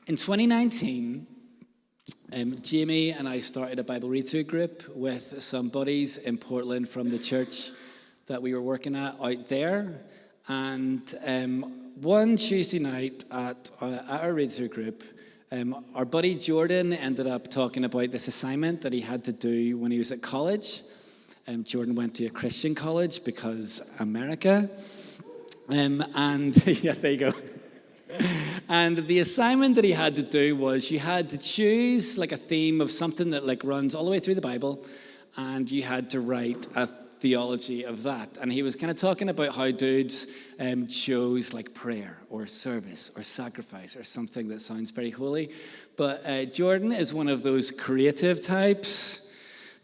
In 2019, Jamie and I started a Bible read-through group with some buddies in Portland from the church that we were working at out there. And one Tuesday night at our read-through group, our buddy Jordan ended up talking about this assignment that he had to do when he was at college. Jordan went to a Christian college because America. And yeah, there you go. And the assignment that he had to do was you had to choose like a theme of something that like runs all the way through the Bible, and you had to write a theology of that. And he was kind of talking about how dudes chose like prayer or service or sacrifice or something that sounds very holy. But Jordan is one of those creative types.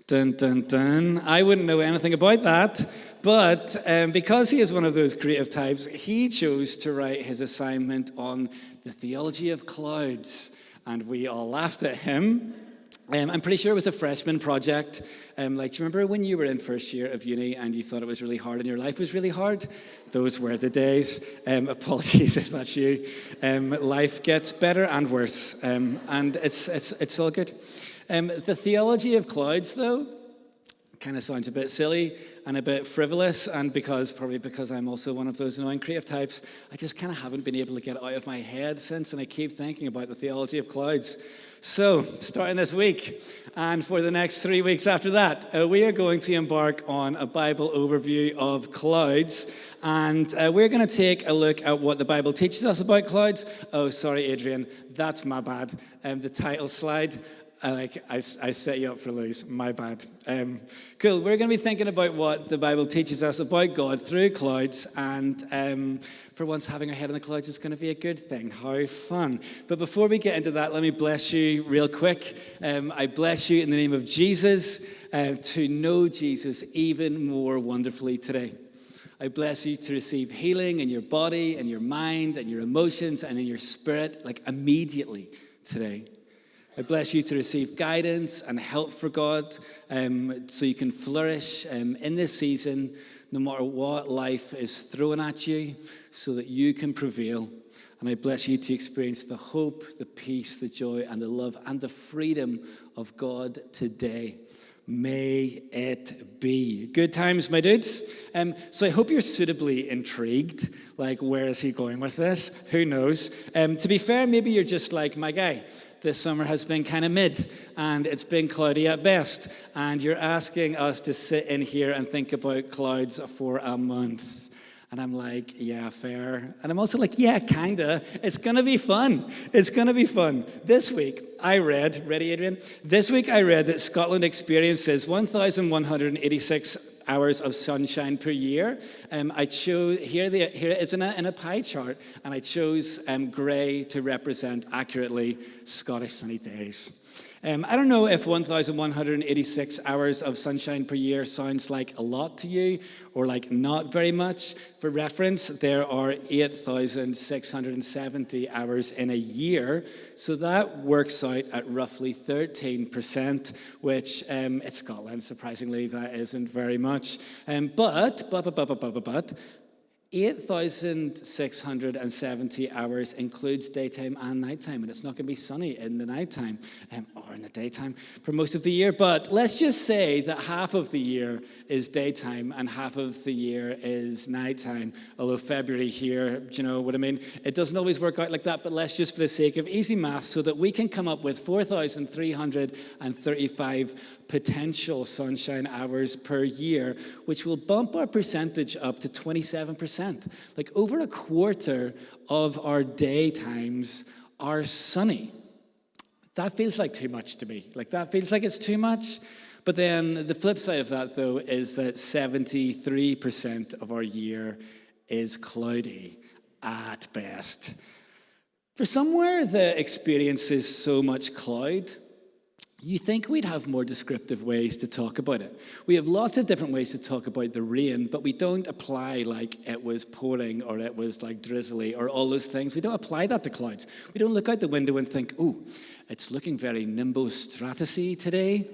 Dun, dun, dun. I wouldn't know anything about that. But because he is one of those creative types, he chose to write his assignment on the theology of clouds. And we all laughed at him. I'm pretty sure it was a freshman project. Do you remember when you were in first year of uni and you thought it was really hard and your life was really hard? Those were the days. Apologies if that's you. Life gets better and worse. And it's all good. The theology of clouds, though, kind of sounds a bit silly and a bit frivolous, and probably because I'm also one of those annoying creative types, I just kind of haven't been able to get it out of my head since, and I keep thinking about the theology of clouds. So, starting this week, and for the next 3 weeks after that, we are going to embark on a Bible overview of clouds, and we're going to take a look at what the Bible teaches us about clouds. Oh, sorry, Adrian, that's my bad. The title slide. I set you up for lose. My bad. Cool. We're going to be thinking about what the Bible teaches us about God through clouds, and for once, having our head in the clouds is going to be a good thing. How fun. But before we get into that, let me bless you real quick. I bless you in the name of Jesus to know Jesus even more wonderfully today. I bless you to receive healing in your body, and your mind, and your emotions, and in your spirit, like immediately today. I bless you to receive guidance and help for God so you can flourish in this season, no matter what life is throwing at you, so that you can prevail. And I bless you to experience the hope, the peace, the joy, and the love, and the freedom of God today. May it be. Good times, my dudes. So I hope you're suitably intrigued. Like, where is he going with this? Who knows? To be fair, maybe you're just like my guy. This summer has been kind of mid, and it's been cloudy at best. And you're asking us to sit in here and think about clouds for a month. And I'm like, yeah, fair. And I'm also like, yeah, kinda. It's gonna be fun. It's gonna be fun. This week, I read, ready, Adrian? This week I read that Scotland experiences 1,186 hours of sunshine per year. I chose, here it is in a pie chart, and I chose grey to represent accurately Scottish sunny days. I don't know if 1,186 hours of sunshine per year sounds like a lot to you or like not very much. For reference, there are 8,670 hours in a year, so that works out at roughly 13%, which it's Scotland, surprisingly, that isn't very much. But 8,670 hours includes daytime and nighttime, and it's not going to be sunny in the nighttime or in the daytime for most of the year. But let's just say that half of the year is daytime and half of the year is nighttime. Although February here, do you know what I mean? It doesn't always work out like that, but let's just, for the sake of easy math, so that we can come up with 4,335 potential sunshine hours per year, which will bump our percentage up to 27%. Like over a quarter of our daytimes are sunny. That feels like too much to me. Like that feels like it's too much. But then the flip side of that, though, is that 73% of our year is cloudy at best. For somewhere that experiences so much cloud, you think we'd have more descriptive ways to talk about it. We have lots of different ways to talk about the rain, but we don't apply like it was pouring or it was like drizzly or all those things. We don't apply that to clouds. We don't look out the window and think, ooh, it's looking very nimbostratus-y today.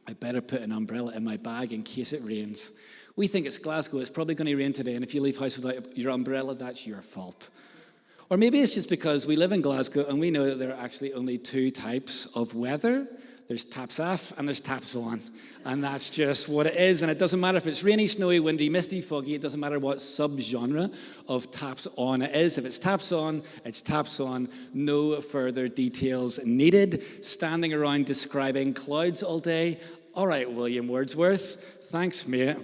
I better put an umbrella in my bag in case it rains. We think it's Glasgow, it's probably going to rain today, and if you leave house without your umbrella, that's your fault. Or maybe it's just because we live in Glasgow and we know that there are actually only two types of weather. There's taps off and there's taps on. And that's just what it is. And it doesn't matter if it's rainy, snowy, windy, misty, foggy. It doesn't matter what subgenre of taps on it is. If it's taps on, it's taps on. No further details needed. Standing around describing clouds all day. All right, William Wordsworth. Thanks, mate.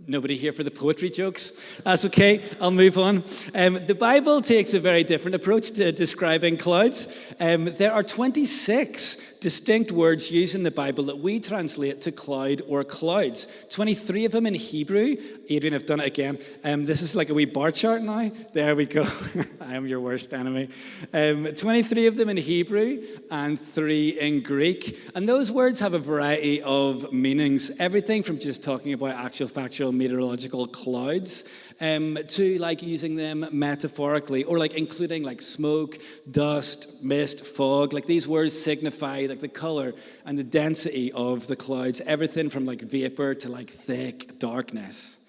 Nobody here for the poetry jokes? That's okay, I'll move on. The Bible takes a very different approach to describing clouds. There are 26 distinct words used in the Bible that we translate to cloud or clouds. 23 of them in Hebrew. Adrian, I've done it again. This is like a wee bar chart now. There we go. I am your worst enemy. 23 of them in Hebrew and 3 in Greek. And those words have a variety of meanings. Everything from just talking about actual factual meteorological clouds to like using them metaphorically, or like including like smoke, dust, mist, fog. Like these words signify like the color and the density of the clouds, everything from like vapor to like thick darkness.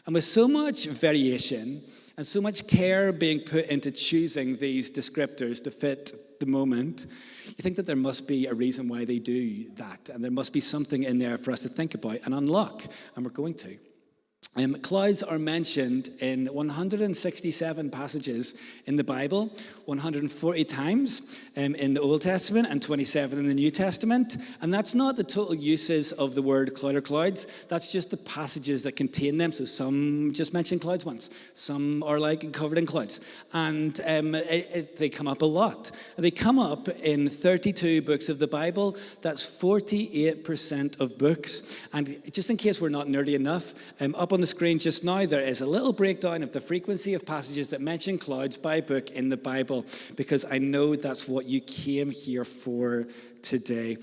And with so much variation and so much care being put into choosing these descriptors to fit the moment, you think that there must be a reason why they do that, and there must be something in there for us to think about and unlock, and we're going to. Clouds are mentioned in 167 passages in the Bible, 140 times in the Old Testament and 27 in the New Testament. And that's not the total uses of the word cloud or clouds. That's just the passages that contain them. So some just mention clouds once. Some are like covered in clouds. And they come up a lot. They come up in 32 books of the Bible. That's 48% of books. And just in case we're not nerdy enough, up on the screen just now, there is a little breakdown of the frequency of passages that mention clouds by book in the Bible, because I know that's what you came here for today.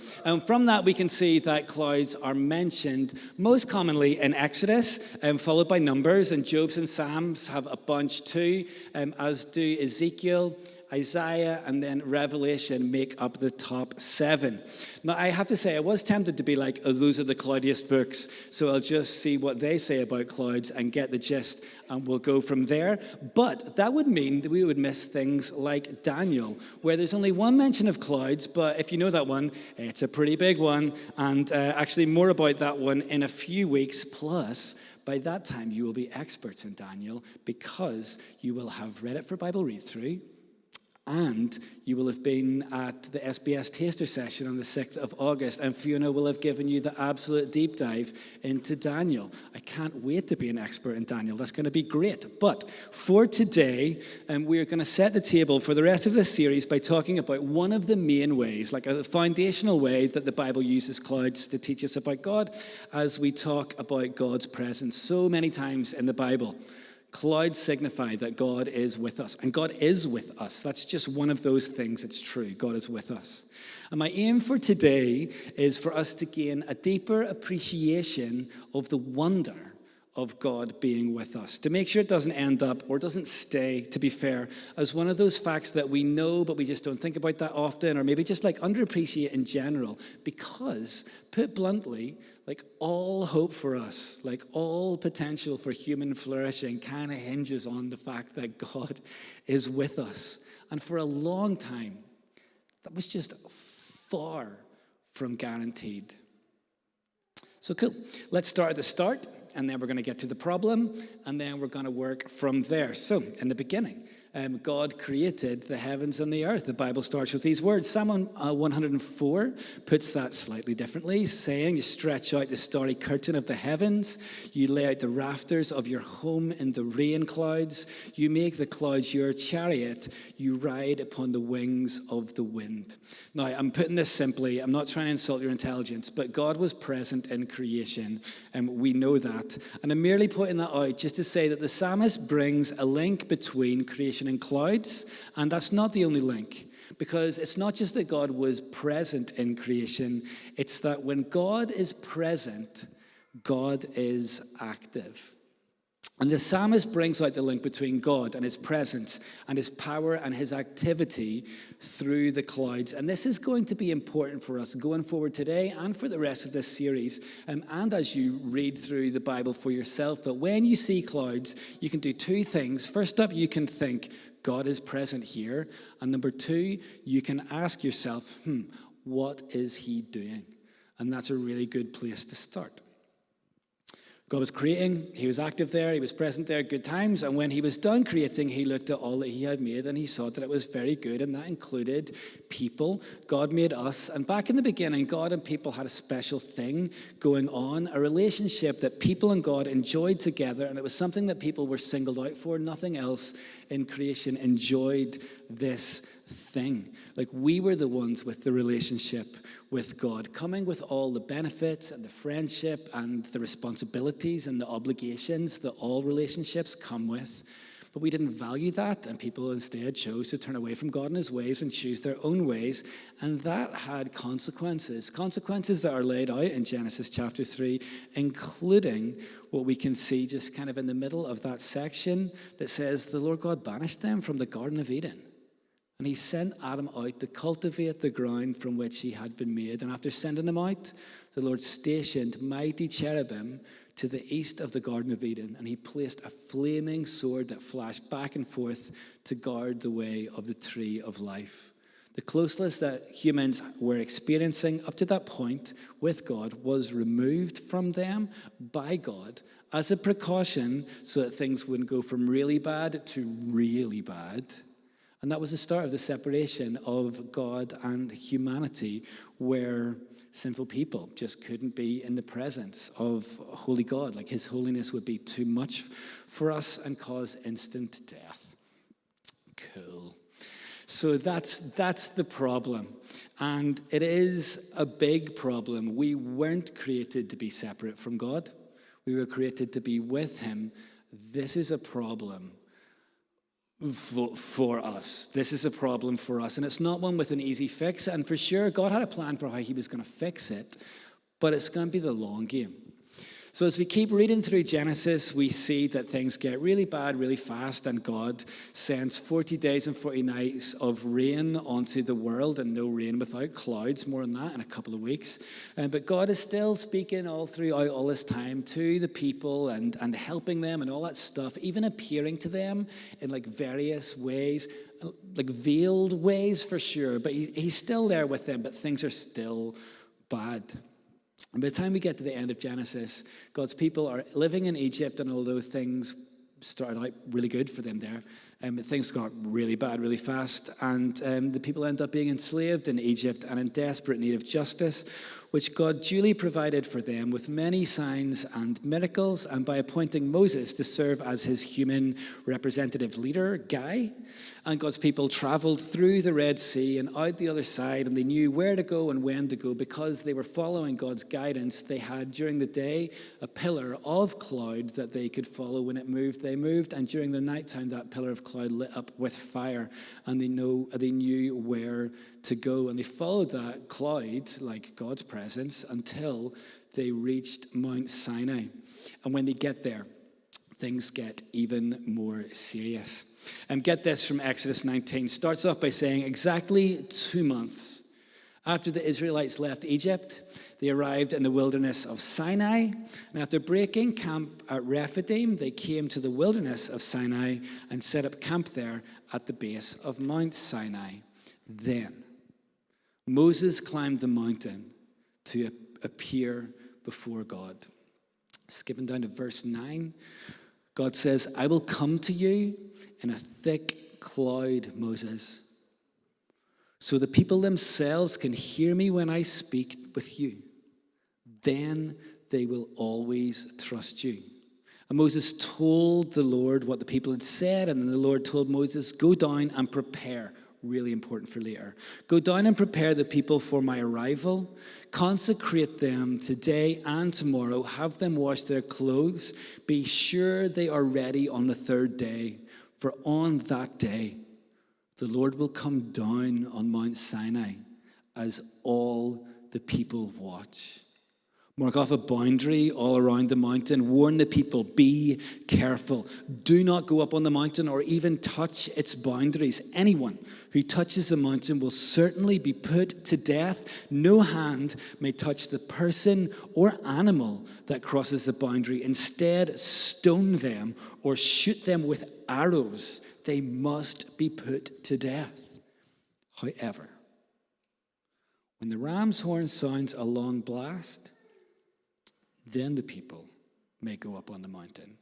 From that, we can see that clouds are mentioned most commonly in Exodus, followed by Numbers, and Job's and Psalms have a bunch too, as do Ezekiel, Isaiah, and then Revelation make up the top 7. Now, I have to say, I was tempted to be like, oh, those are the cloudiest books, so I'll just see what they say about clouds and get the gist, and we'll go from there. But that would mean that we would miss things like Daniel, where there's only one mention of clouds, but if you know that one, it's a pretty big one, and actually more about that one in a few weeks, plus by that time you will be experts in Daniel, because you will have read it for Bible read-through, and you will have been at the SBS Taster Session on the 6th of August, and Fiona will have given you the absolute deep dive into Daniel. I can't wait to be an expert in Daniel. That's going to be great. But for today, we're going to set the table for the rest of this series by talking about one of the main ways, like a foundational way that the Bible uses clouds to teach us about God, as we talk about God's presence so many times in the Bible. Clouds signify that God is with us, and God is with us. That's just one of those things. It's true. God is with us. And my aim for today is for us to gain a deeper appreciation of the wonder of God being with us, to make sure it doesn't end up, or doesn't stay, to be fair, as one of those facts that we know, but we just don't think about that often, or maybe just like underappreciate in general, because, put bluntly, like all hope for us, like all potential for human flourishing kind of hinges on the fact that God is with us. And for a long time, that was just far from guaranteed. So cool, let's start at the start, and then we're going to get to the problem, and then we're going to work from there. So, in the beginning, God created the heavens and the earth. The Bible starts with these words. Psalm 104 puts that slightly differently, saying, you stretch out the starry curtain of the heavens, you lay out the rafters of your home in the rain clouds, you make the clouds your chariot, you ride upon the wings of the wind. Now, I'm putting this simply, I'm not trying to insult your intelligence, but God was present in creation, and we know that. And I'm merely pointing that out just to say that the psalmist brings a link between creation and clouds, and that's not the only link, because it's not just that God was present in creation, it's that when God is present, God is active. And the psalmist brings out the link between God and his presence and his power and his activity through the clouds. And this is going to be important for us going forward today and for the rest of this series. And as you read through the Bible for yourself, that when you see clouds, you can do two things. First up, you can think, God is present here. And number two, you can ask yourself, what is he doing? And that's a really good place to start. God was creating, he was active there, he was present there, good times, and when he was done creating, he looked at all that he had made and he saw that it was very good, and that included people. God made us, and back in the beginning, God and people had a special thing going on, a relationship that people and God enjoyed together, and it was something that people were singled out for. Nothing else in creation enjoyed this thing. Like, we were the ones with the relationship with God, coming with all the benefits and the friendship and the responsibilities and the obligations that all relationships come with. But we didn't value that, and people instead chose to turn away from God and his ways and choose their own ways, and that had consequences that are laid out in Genesis chapter 3, including what we can see just kind of in the middle of that section that says the Lord God banished them from the Garden of Eden. And he sent Adam out to cultivate the ground from which he had been made. And after sending him out, the Lord stationed mighty cherubim to the east of the Garden of Eden. And he placed a flaming sword that flashed back and forth to guard the way of the tree of life. The closeness that humans were experiencing up to that point with God was removed from them by God as a precaution so that things wouldn't go from really bad to really bad. And that was the start of the separation of God and humanity, where sinful people just couldn't be in the presence of holy God. Like, his holiness would be too much for us and cause instant death. Cool. So that's the problem. And it is a big problem. We weren't created to be separate from God. We were created to be with him. This is a problem for us. This is a problem for us, and it's not one with an easy fix. And for sure, God had a plan for how he was going to fix it, but it's going to be the long game. So as we keep reading through Genesis, we see that things get really bad really fast, and God sends 40 days and 40 nights of rain onto the world, and no rain without clouds. More on that in a couple of weeks. But God is still speaking all throughout all this time to the people and helping them and all that stuff, even appearing to them in like various ways, like veiled ways for sure. But he's still there with them, but things are still bad. And by the time we get to the end of Genesis, God's people are living in Egypt, and although things started out really good for them there, things got really bad really fast, and the people end up being enslaved in Egypt and in desperate need of justice, which God duly provided for them with many signs and miracles, and by appointing Moses to serve as his human representative leader, Guy. And God's people traveled through the Red Sea and out the other side, and they knew where to go and when to go because they were following God's guidance. They had, during the day, a pillar of cloud that they could follow. When it moved, they moved, and during the nighttime, that pillar of cloud lit up with fire, and they knew where to go. And they followed that cloud, like God's presence, until they reached Mount Sinai. And when they get there, things get even more serious. Get this from Exodus 19. Starts off by saying, exactly 2 months after the Israelites left Egypt, they arrived in the wilderness of Sinai. And after breaking camp at Rephidim, they came to the wilderness of Sinai and set up camp there at the base of Mount Sinai. Then Moses climbed the mountain to appear before God. Skipping down to verse 9, God says, I will come to you in a thick cloud, Moses, so the people themselves can hear me when I speak with you. Then they will always trust you. And Moses told the Lord what the people had said, and then the Lord told Moses, go down and prepare. Really important for later. Go down and prepare the people for my arrival. Consecrate them today and tomorrow. Have them wash their clothes. Be sure they are ready on the third day. For on that day, the Lord will come down on Mount Sinai as all the people watch. Mark off a boundary all around the mountain. Warn the people, be careful. Do not go up on the mountain or even touch its boundaries. Anyone who touches the mountain will certainly be put to death. No hand may touch the person or animal that crosses the boundary. Instead, stone them or shoot them with arrows. They must be put to death. However, when the ram's horn sounds a long blast, then the people may go up on the mountain.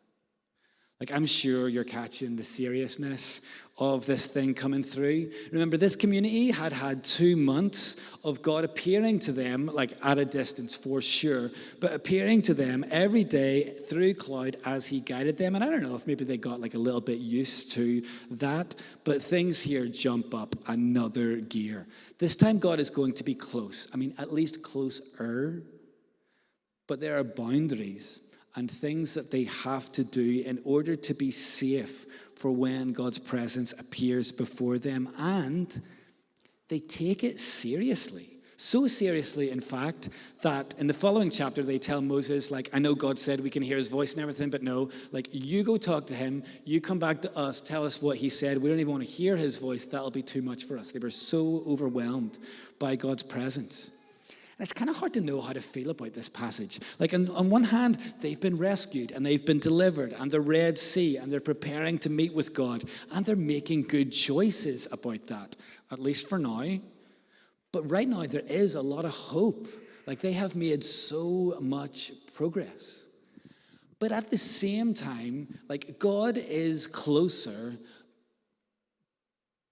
Like, I'm sure you're catching the seriousness of this thing coming through. Remember, this community had had 2 months of God appearing to them, like at a distance for sure, but appearing to them every day through cloud as he guided them. And I don't know if maybe they got like a little bit used to that, but things here jump up another gear. This time God is going to be close. I mean, at least closer. But there are boundaries and things that they have to do in order to be safe for when God's presence appears before them. And they take it seriously. So seriously, in fact, that in the following chapter, they tell Moses, like, I know God said we can hear his voice and everything, but no, like, you go talk to him. You come back to us, tell us what he said. We don't even want to hear his voice. That'll be too much for us. They were so overwhelmed by God's presence. And it's kind of hard to know how to feel about this passage. Like, on one hand, they've been rescued and they've been delivered and the Red Sea and they're preparing to meet with God and they're making good choices about that, at least for now. But right now, there is a lot of hope. Like, they have made so much progress. But at the same time, like, God is closer,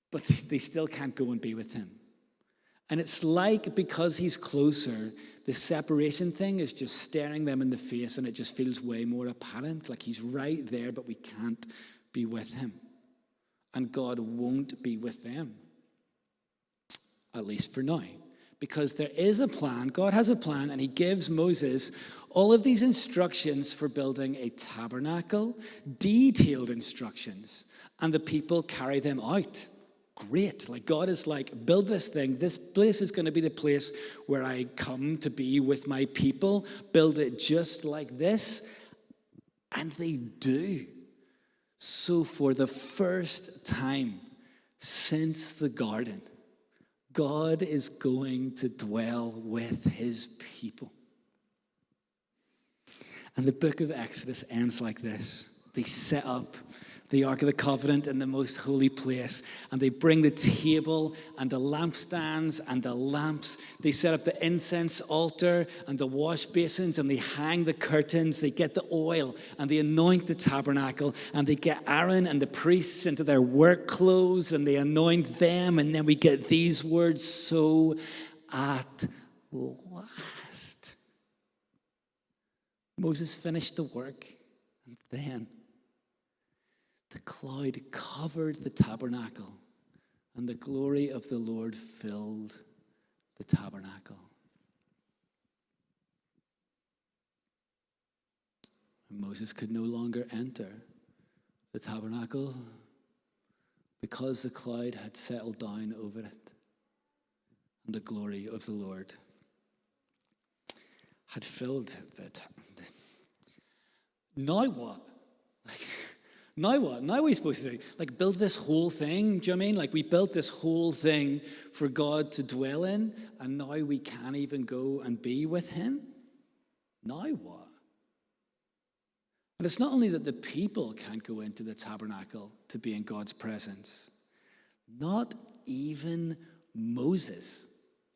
but they still can't go and be with him. And it's like, because he's closer, the separation thing is just staring them in the face, and it just feels way more apparent. Like, he's right there, but we can't be with him. And God won't be with them, at least for now. Because there is a plan. God has a plan, and he gives Moses all of these instructions for building a tabernacle, detailed instructions, and the people carry them out. Great. Like, God is like, build this thing. This place is going to be the place where I come to be with my people. Build it just like this. And they do. So for the first time since the garden, God is going to dwell with his people. And the book of Exodus ends like this. They set up the Ark of the Covenant in the most holy place. And they bring the table and the lampstands and the lamps. They set up the incense altar and the wash basins, and they hang the curtains. They get the oil and they anoint the tabernacle, and they get Aaron and the priests into their work clothes and they anoint them. And then we get these words, so at last. Moses finished the work, and then the cloud covered the tabernacle, and the glory of the Lord filled the tabernacle. And Moses could no longer enter the tabernacle because the cloud had settled down over it, and the glory of the Lord had filled it. Now what? Now what? Now what are we supposed to do? Like, build this whole thing? Do you know what I mean? Like, we built this whole thing for God to dwell in, and now we can't even go and be with him? Now what? And it's not only that the people can't go into the tabernacle to be in God's presence. Not even Moses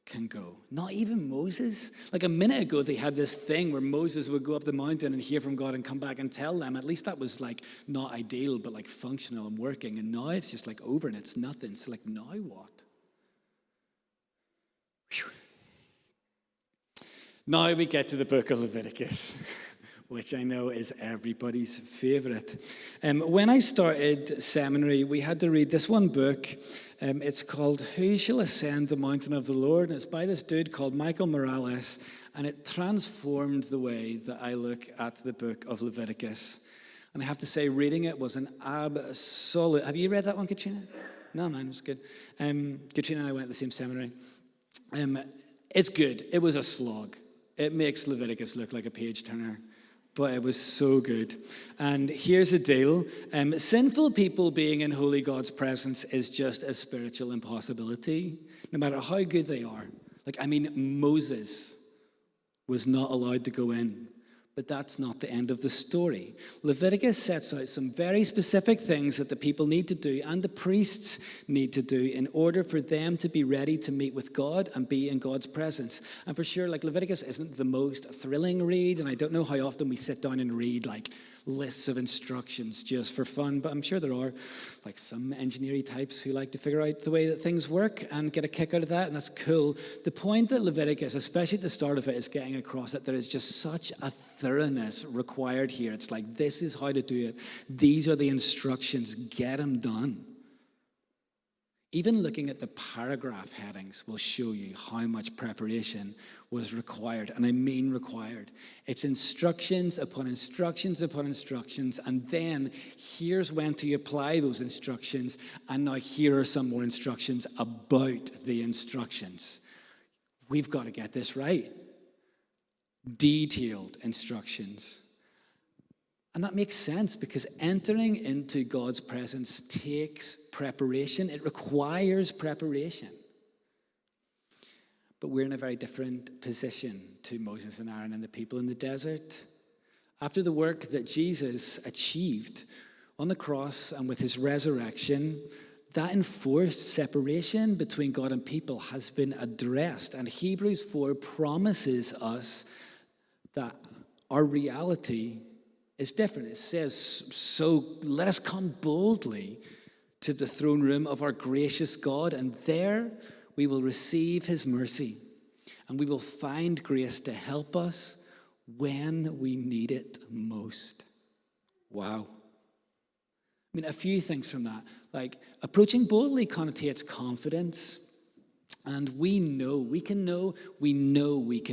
can go. Not even Moses. Like, a minute ago, they had this thing where Moses would go up the mountain and hear from God and come back and tell them. At least that was like not ideal, but like functional and working. And now it's just like over and it's nothing. So like, now what? Whew. Now we get to the book of Leviticus, which I know is everybody's favorite. When I started seminary, we had to read this one book. It's called Who Shall Ascend the Mountain of the Lord? And it's by this dude called Michael Morales. And it transformed the way that I look at the book of Leviticus. And I have to say, reading it was an absolute... Have you read that one, Katrina? No, man, it was good. Katrina and I went to the same seminary. It's good. It was a slog. It makes Leviticus look like a page turner, but it was so good. And here's the deal. Sinful people being in holy God's presence is just a spiritual impossibility, no matter how good they are. Moses was not allowed to go in. But that's not the end of the story. Leviticus sets out some very specific things that the people need to do and the priests need to do in order for them to be ready to meet with God and be in God's presence. And for sure, Leviticus isn't the most thrilling read, and I don't know how often we sit down and read lists of instructions just for fun, but I'm sure there are some engineering types who like to figure out the way that things work and get a kick out of that, and that's cool. The point that Leviticus, especially at the start of it, is getting across that there is just such a thoroughness required here. It's this is how to do it. These are the instructions. Get them done. Even looking at the paragraph headings will show you how much preparation was required, and I mean required. It's instructions upon instructions upon instructions, and then here's when to apply those instructions, and now here are some more instructions about the instructions. We've got to get this right. Detailed instructions. And that makes sense because entering into God's presence takes preparation. It requires preparation. But we're in a very different position to Moses and Aaron and the people in the desert. After the work that Jesus achieved on the cross and with his resurrection, that enforced separation between God and people has been addressed. And Hebrews 4 promises us that our reality is different. It says, so let us come boldly to the throne room of our gracious God, and there we will receive his mercy, and we will find grace to help us when we need it most. Wow. A few things from that. Approaching boldly connotates confidence, and we know we can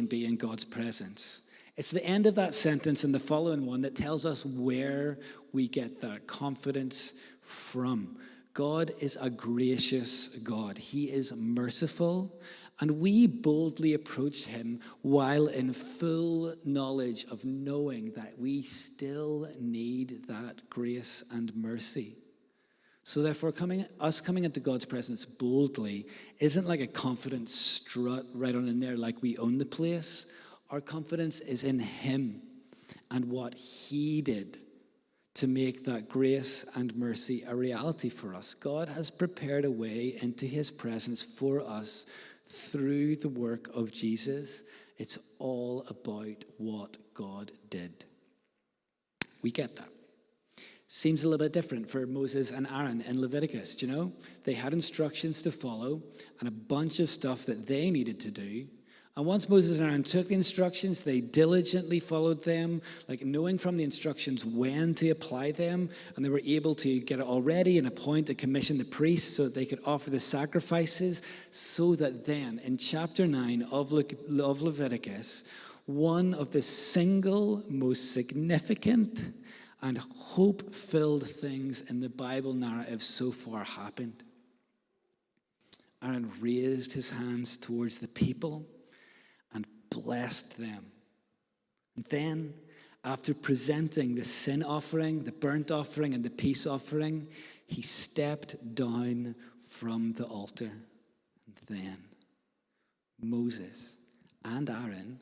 be in God's presence. It's the end of that sentence and the following one that tells us where we get that confidence from. God is a gracious God. He is merciful, and we boldly approach him while in full knowledge of knowing that we still need that grace and mercy. So therefore, coming into God's presence boldly isn't like a confident strut right on in there like we own the place. Our confidence is in him and what he did to make that grace and mercy a reality for us. God has prepared a way into his presence for us through the work of Jesus. It's all about what God did. We get that. Seems a little bit different for Moses and Aaron in Leviticus. Do you know? They had instructions to follow and a bunch of stuff that they needed to do. And once Moses and Aaron took the instructions, they diligently followed them, knowing from the instructions when to apply them. And they were able to get it all ready and appoint and commission the priests so that they could offer the sacrifices. So that then, in chapter 9 of Leviticus, one of the single most significant and hope-filled things in the Bible narrative so far happened. Aaron raised his hands towards the people and blessed them. And then, after presenting the sin offering, the burnt offering, and the peace offering, he stepped down from the altar. And then Moses and Aaron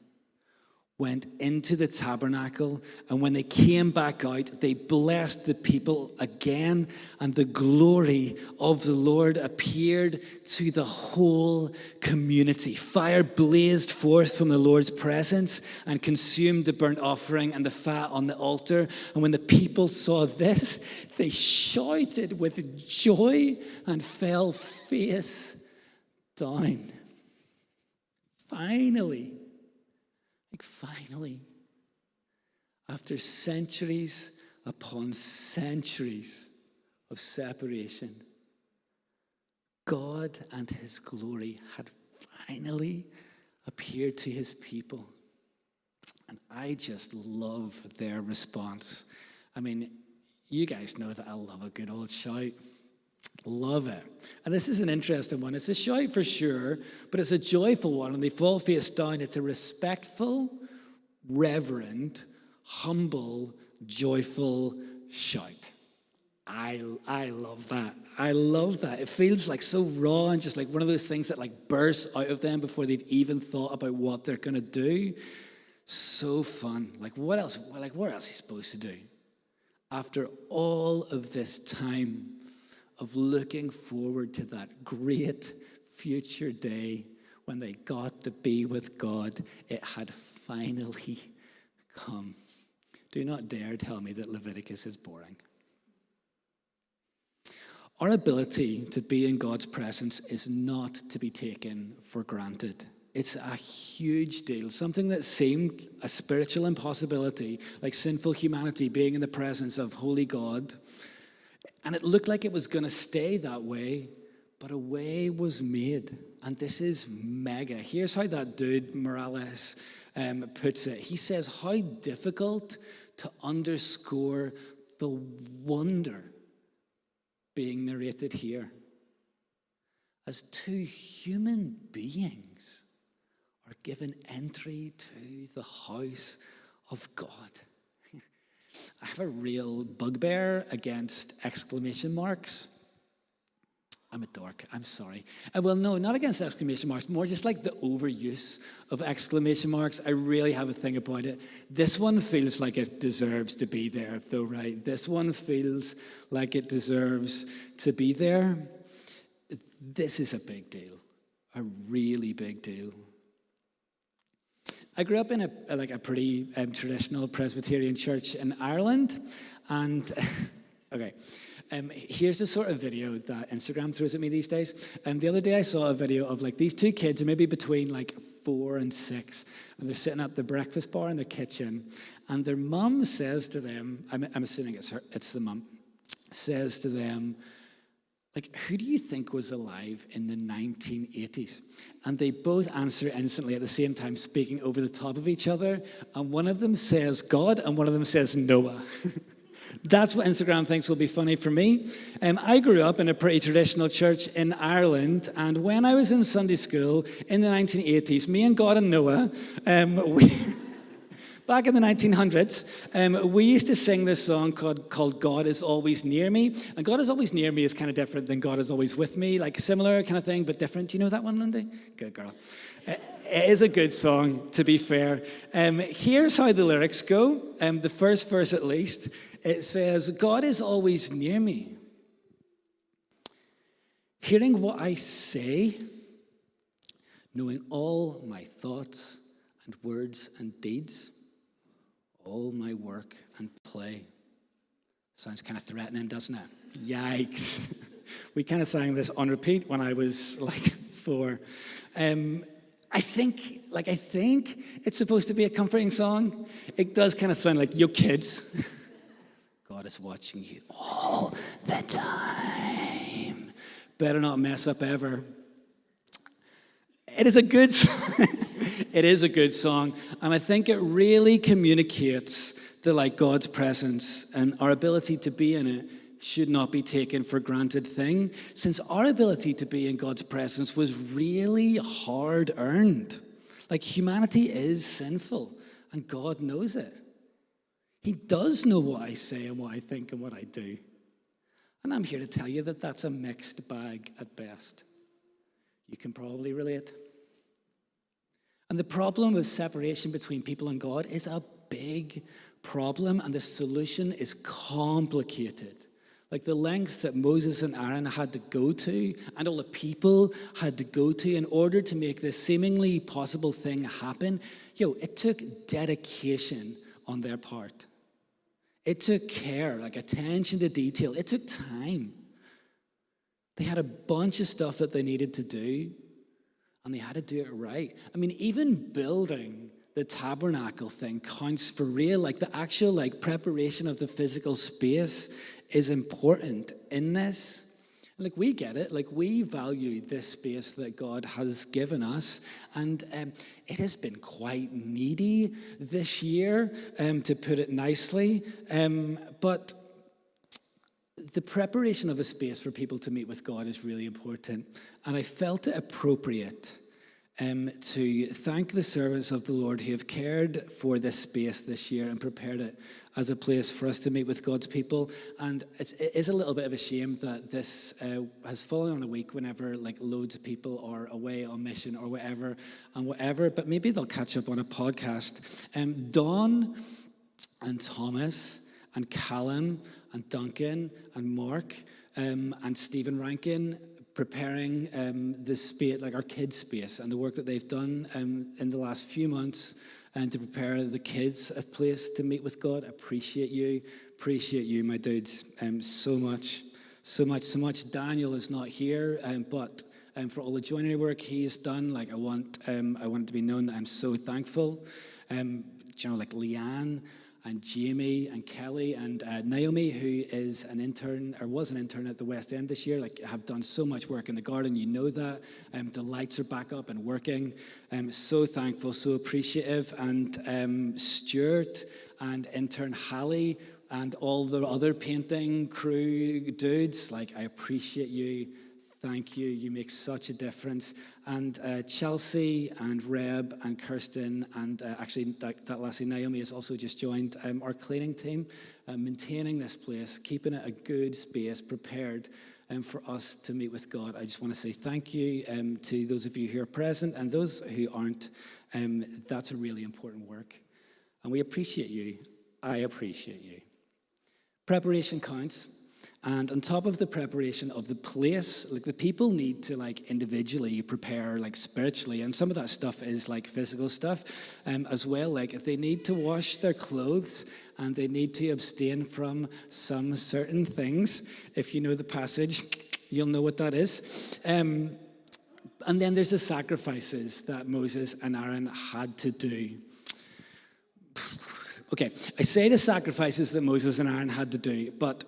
went into the tabernacle, and when they came back out, they blessed the people again, and the glory of the Lord appeared to the whole community. Fire blazed forth from the Lord's presence and consumed the burnt offering and the fat on the altar. And when the people saw this, they shouted with joy and fell face down. Finally, after centuries upon centuries of separation, God and his glory had finally appeared to his people. And I just love their response. You guys know that I love a good old shout. Love it. And this is an interesting one. It's a shout for sure, but it's a joyful one. And they fall face down. It's a respectful, reverent, humble, joyful shout. I love that. I love that. It feels like so raw and just like one of those things that like bursts out of them before they've even thought about what they're going to do. So fun. Like what else? Like what else are you supposed to do? After all of this time of looking forward to that great future day when they got to be with God, it had finally come. Do not dare tell me that Leviticus is boring. Our ability to be in God's presence is not to be taken for granted. It's a huge deal. Something that seemed a spiritual impossibility, like sinful humanity being in the presence of holy God. And it looked like it was going to stay that way, but a way was made. And this is mega. Here's how that dude, Morales, puts it. He says, how difficult to underscore the wonder being narrated here as two human beings are given entry to the house of God. I have a real bugbear against exclamation marks. I'm a dork, I'm sorry. Well, no, not against exclamation marks, more just like the overuse of exclamation marks. I really have a thing about it. This one feels like it deserves to be there, though, right? This one feels like it deserves to be there. This is a big deal, a really big deal. I grew up in a pretty traditional Presbyterian church in Ireland, and okay. Here's the sort of video that Instagram throws at me these days. The other day I saw a video of like these two kids, maybe between like 4 and 6, and they're sitting at the breakfast bar in the kitchen, and their mum says to them, I'm assuming it's the mum, says to them, like, who do you think was alive in the 1980s? And they both answer instantly at the same time, speaking over the top of each other, and one of them says God, and one of them says Noah. That's what Instagram thinks will be funny for me. I grew up in a pretty traditional church in Ireland, and when I was in Sunday school in the 1980s, me and God and Noah, back in the 1900s, we used to sing this song called God is Always Near Me. And God is Always Near Me is kind of different than God is Always With Me, like similar kind of thing, but different. Do you know that one, Lindy? Good girl. It is a good song, to be fair. Here's how the lyrics go, the first verse at least. It says, God is always near me, hearing what I say, knowing all my thoughts and words and deeds, all my work and play. Sounds kind of threatening, doesn't it? Yikes. We kind of sang this on repeat when I was like 4. I think it's supposed to be a comforting song. It does kind of sound like, yo kids, God is watching you all the time. Better not mess up ever. It is a good song. It is a good song, and I think it really communicates the God's presence, and our ability to be in it should not be taken for granted thing, since our ability to be in God's presence was really hard earned. Like, humanity is sinful, and God knows it. He does know what I say and what I think and what I do. And I'm here to tell you that that's a mixed bag at best. You can probably relate. And the problem with separation between people and God is a big problem, and the solution is complicated. Like the lengths that Moses and Aaron had to go to, and all the people had to go to in order to make this seemingly possible thing happen, it took dedication on their part. It took care, like attention to detail. It took time. They had a bunch of stuff that they needed to do, and they had to do it right. I mean, even building the tabernacle thing counts for real. Like the actual preparation of the physical space is important in this. Like, we get it. Like, we value this space that God has given us. And it has been quite needy this year, to put it nicely. But the preparation of a space for people to meet with God is really important. And I felt it appropriate to thank the servants of the Lord who have cared for this space this year and prepared it as a place for us to meet with God's people. And it is a little bit of a shame that this has fallen on a week whenever like loads of people are away on mission or whatever, but maybe they'll catch up on a podcast. Dawn and Thomas and Callum and Duncan and Mark and Stephen Rankin preparing the space, like our kids' space, and the work that they've done in the last few months and to prepare the kids a place to meet with God. Appreciate you, my dudes, so much. Daniel is not here, but for all the joinery work he's done, like I want it to be known that I'm so thankful. Like Leanne and Jamie and Kelly and Naomi, who is an intern or was an intern at the West End this year, like have done so much work in the garden. You know that. The lights are back up and working. So thankful, so appreciative. And Stuart and intern Hallie and all the other painting crew dudes, like I appreciate you. Thank you. You make such a difference. And Chelsea and Reb and Kirsten and actually that lassie Naomi has also just joined our cleaning team, maintaining this place, keeping it a good space, prepared for us to meet with God. I just want to say thank you to those of you who are present and those who aren't. That's a really important work. And we appreciate you. I appreciate you. Preparation counts. And on top of the preparation of the place, like the people need to like individually prepare like spiritually, and some of that stuff is like physical stuff as well. Like if they need to wash their clothes and they need to abstain from some certain things, if you know the passage, you'll know what that is. And then there's the sacrifices that Moses and Aaron had to do. Okay, I say the sacrifices that Moses and Aaron had to do, but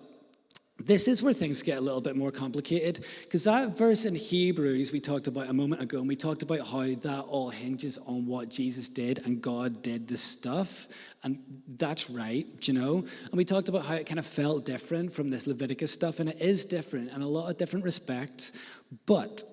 this is where things get a little bit more complicated, because that verse in Hebrews we talked about a moment ago, and we talked about how that all hinges on what Jesus did, and God did the stuff, and that's right, you know? And we talked about how it kind of felt different from this Leviticus stuff, and it is different in a lot of different respects, but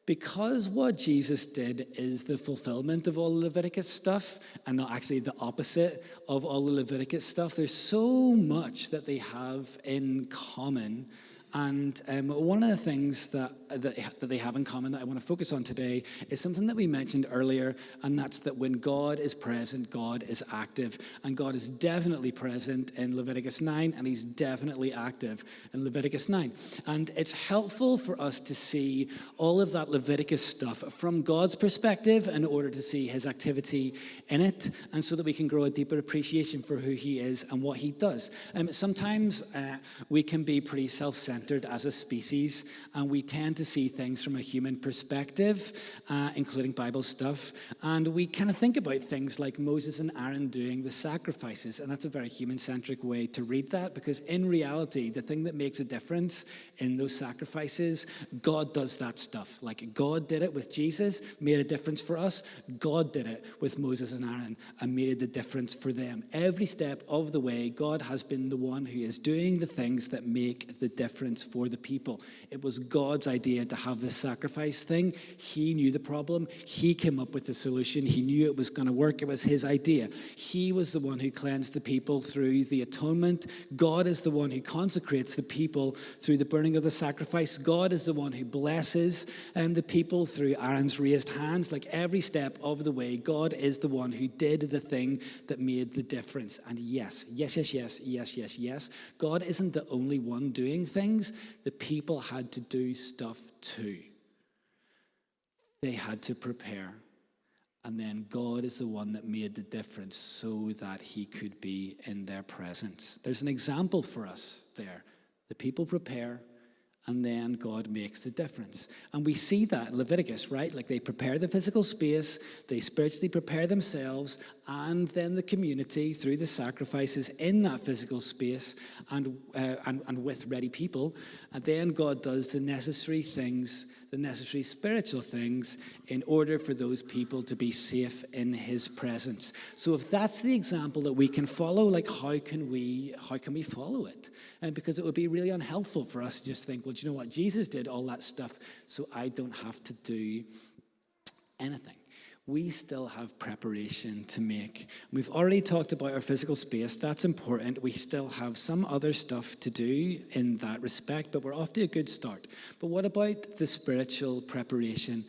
because what Jesus did is the fulfillment of all the Leviticus stuff and not actually the opposite of all the Leviticus stuff, there's so much that they have in common. And one of the things that they have in common that I want to focus on today is something that we mentioned earlier, and that's that when God is present, God is active. And God is definitely present in Leviticus 9, and he's definitely active in Leviticus 9. And it's helpful for us to see all of that Leviticus stuff from God's perspective in order to see his activity in it, and so that we can grow a deeper appreciation for who he is and what he does. Sometimes we can be pretty self-centered as a species, and we tend to see things from a human perspective, including Bible stuff, and we kind of think about things like Moses and Aaron doing the sacrifices, and that's a very human-centric way to read that, because in reality, the thing that makes a difference in those sacrifices, God does that stuff. Like God did it with Jesus, made a difference for us. God did it with Moses and Aaron and made the difference for them. Every step of the way, God has been the one who is doing the things that make the difference for the people. It was God's idea to have this sacrifice thing. He knew the problem. He came up with the solution. He knew it was going to work. It was his idea. He was the one who cleansed the people through the atonement. God is the one who consecrates the people through the burning of the sacrifice. God is the one who blesses the people through Aaron's raised hands. Like every step of the way, God is the one who did the thing that made the difference. And yes, God isn't the only one doing things. The people had to do stuff too. They had to prepare. And then God is the one that made the difference so that he could be in their presence. There's an example for us there. The people prepare, And then God makes the difference. And we see that in Leviticus, right? Like they prepare the physical space, they spiritually prepare themselves, and then the community through the sacrifices in that physical space and with ready people. And then God does the necessary things, the necessary spiritual things in order for those people to be safe in his presence. So if that's the example that we can follow, like how can we follow it? And because it would be really unhelpful for us to just think, well, do you know what? Jesus did all that stuff, so I don't have to do anything. We still have preparation to make. We've already talked about our physical space. That's important. We still have some other stuff to do in that respect, but we're off to a good start. But what about the spiritual preparation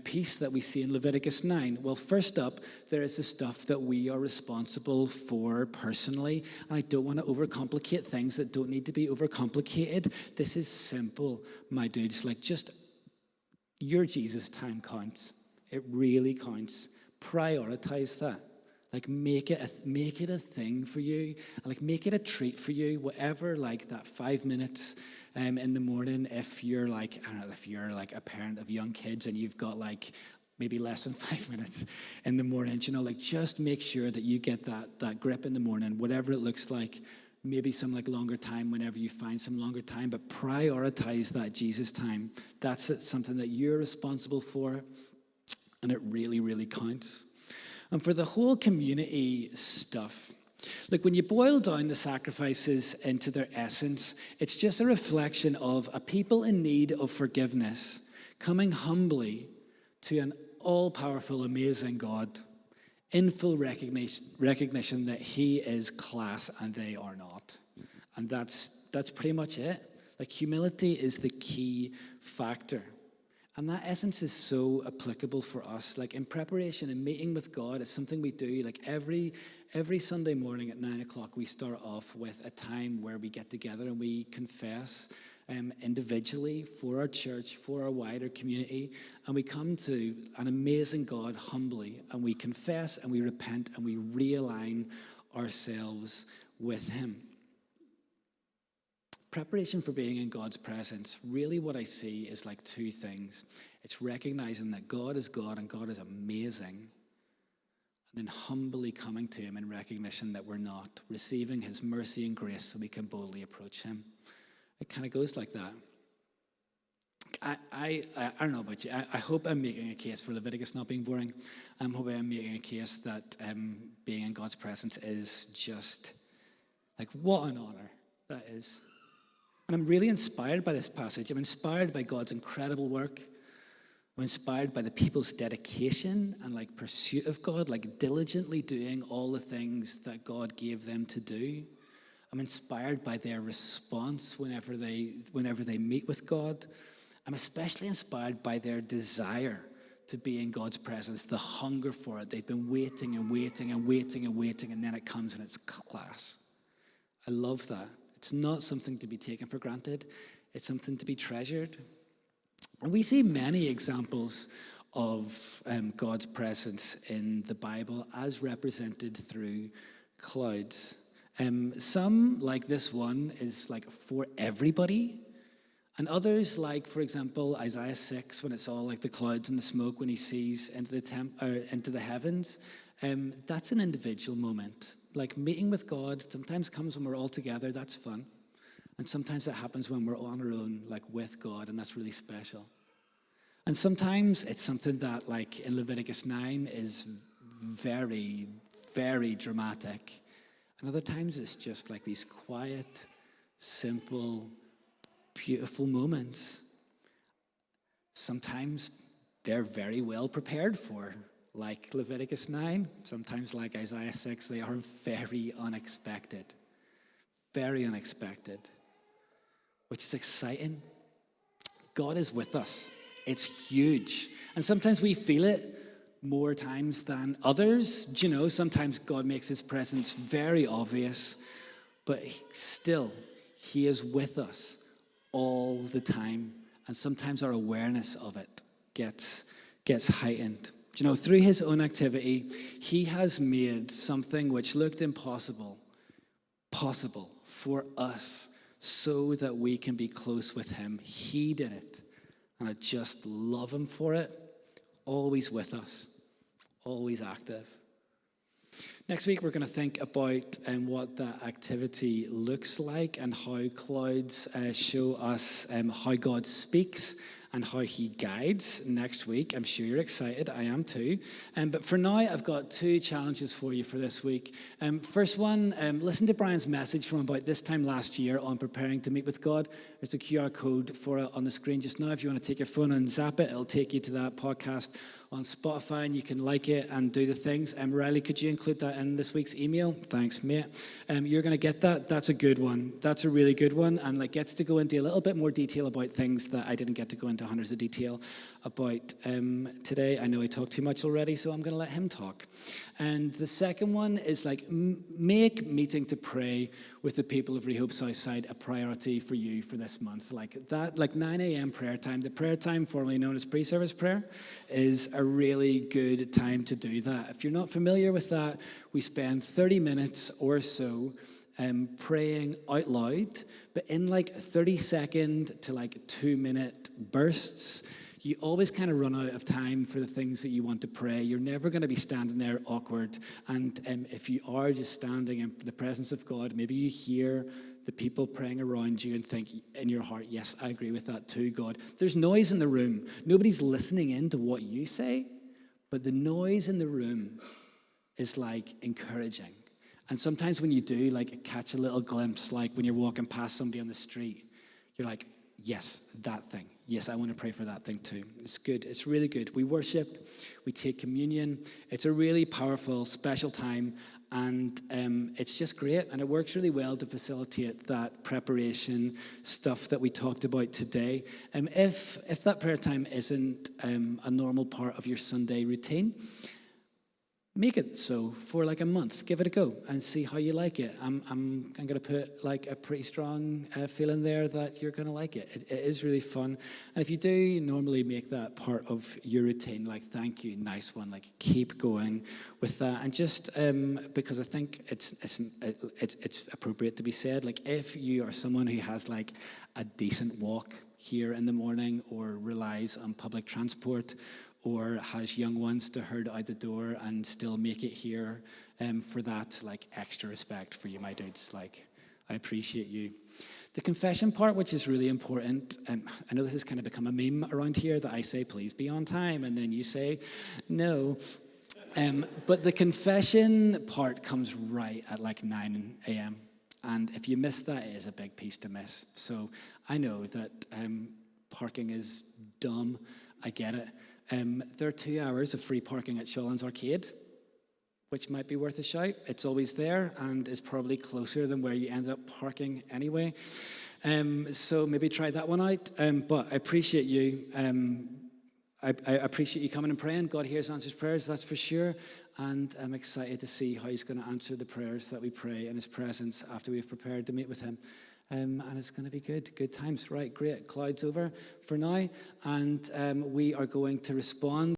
piece that we see in Leviticus 9? Well, first up, there is the stuff that we are responsible for personally. And I don't want to overcomplicate things that don't need to be overcomplicated. This is simple, my dudes. Like, just your Jesus time counts. It really counts. Prioritize that. Like, make it a thing for you, and like make it a treat for you. Whatever, like that 5 minutes in the morning. If you're like, I don't know, if you're like a parent of young kids and you've got like maybe less than 5 minutes in the morning, you know, like just make sure that you get that grip in the morning, whatever it looks like. Maybe some like longer time whenever you find some longer time, but prioritize that Jesus time. That's something that you're responsible for. And it really, really counts. And for the whole community stuff, like when you boil down the sacrifices into their essence, it's just a reflection of a people in need of forgiveness coming humbly to an all-powerful, amazing God in full recognition that he is class and they are not. And that's pretty much it. Like, humility is the key factor. And that essence is so applicable for us. Like, in preparation and meeting with God, it's something we do. Like every Sunday morning at 9 o'clock, we start off with a time where we get together and we confess individually for our church, for our wider community. And we come to an amazing God humbly, and we confess and we repent and we realign ourselves with him. Preparation for being in God's presence, really what I see is like two things. It's recognizing that God is God and God is amazing, and then humbly coming to him in recognition that we're not, receiving his mercy and grace so we can boldly approach him. It kind of goes like that. I don't know about you. I hope I'm making a case for Leviticus not being boring. I'm hoping I'm making a case that being in God's presence is just like, what an honor that is. And I'm really inspired by this passage. I'm inspired by God's incredible work. I'm inspired by the people's dedication and like pursuit of God, like diligently doing all the things that God gave them to do. I'm inspired by their response whenever they meet with God. I'm especially inspired by their desire to be in God's presence, the hunger for it. They've been waiting and waiting and waiting and waiting, and then it comes and it's class. I love that. It's not something to be taken for granted. It's something to be treasured. And we see many examples of God's presence in the Bible as represented through clouds. Some, like this one, is like for everybody. And others, like, for example, Isaiah 6, when it's all like the clouds and the smoke, when he sees into the heavens, that's an individual moment. Like, meeting with God sometimes comes when we're all together. That's fun. And sometimes it happens when we're on our own, like with God, and that's really special. And sometimes it's something that, like in Leviticus 9, is very, very dramatic. And other times it's just like these quiet, simple, beautiful moments. Sometimes they're very well prepared for, like Leviticus 9. Sometimes, like Isaiah 6, they are very unexpected. Very unexpected. Which is exciting. God is with us. It's huge. And sometimes we feel it more times than others. Do you know, sometimes God makes his presence very obvious, but still, he is with us all the time. And sometimes our awareness of it gets heightened. Do you know, through his own activity, he has made something which looked impossible possible for us, so that we can be close with him. He did it. And I just love him for it. Always with us. Always active. Next week, we're going to think about what that activity looks like and how clouds show us how God speaks and how he guides next week. I'm sure you're excited. I am too. But for now, I've got 2 challenges for you for this week. First one, listen to Brian's message from about this time last year on preparing to meet with God. There's a QR code for it on the screen just now. If you want to take your phone and zap it, it'll take you to that podcast on Spotify, and you can like it and do the things. Riley, could you include that in this week's email? Thanks, mate. You're going to get that. That's a good one. That's a really good one, and gets to go into a little bit more detail about things that I didn't get to go into hundreds of detail about today. I know I talked too much already, so I'm going to let him talk. And the second one is make meeting to pray with the people of Rehope Southside a priority for you for this month. 9 a.m. prayer time. The prayer time, formerly known as pre-service prayer, is a really good time to do that. If you're not familiar with that, we spend 30 minutes or so praying out loud, but in 30-second to 2-minute bursts. You always kind of run out of time for the things that you want to pray. You're never going to be standing there awkward. And if you are just standing in the presence of God, maybe you hear the people praying around you and think in your heart, yes, I agree with that too, God. There's noise in the room. Nobody's listening in to what you say, but the noise in the room is encouraging. And sometimes when you do catch a little glimpse, when you're walking past somebody on the street, you're like, yes, that thing. Yes, I want to pray for that thing too. It's good. It's really good. We worship. We take communion. It's a really powerful, special time. And it's just great. And it works really well to facilitate that preparation stuff that we talked about today. If that prayer time isn't a normal part of your Sunday routine, make it so for a month. Give it a go and see how you like it. I'm going to put a pretty strong feeling there that you're going to like it. It is really fun. And if you do normally make that part of your routine, thank you, nice one. Keep going with that. And just because I think it's appropriate to be said, if you are someone who has a decent walk here in the morning or relies on public transport, or has young ones to herd out the door and still make it here, for that, extra respect for you, my dudes. I appreciate you. The confession part, which is really important, I know this has kind of become a meme around here that I say, please be on time, and then you say, no. But the confession part comes right at 9 a.m. And if you miss that, it is a big piece to miss. So I know that parking is dumb. I get it. There are 2 hours of free parking at Shawlands Arcade, which might be worth a shout. It's always there and is probably closer than where you end up parking anyway. So maybe try that one out. But I appreciate you. I appreciate you coming and praying. God hears, answers prayers, that's for sure. And I'm excited to see how he's going to answer the prayers that we pray in his presence after we've prepared to meet with him. And it's going to be good times. Right, great. Clouds over for now. And we are going to respond.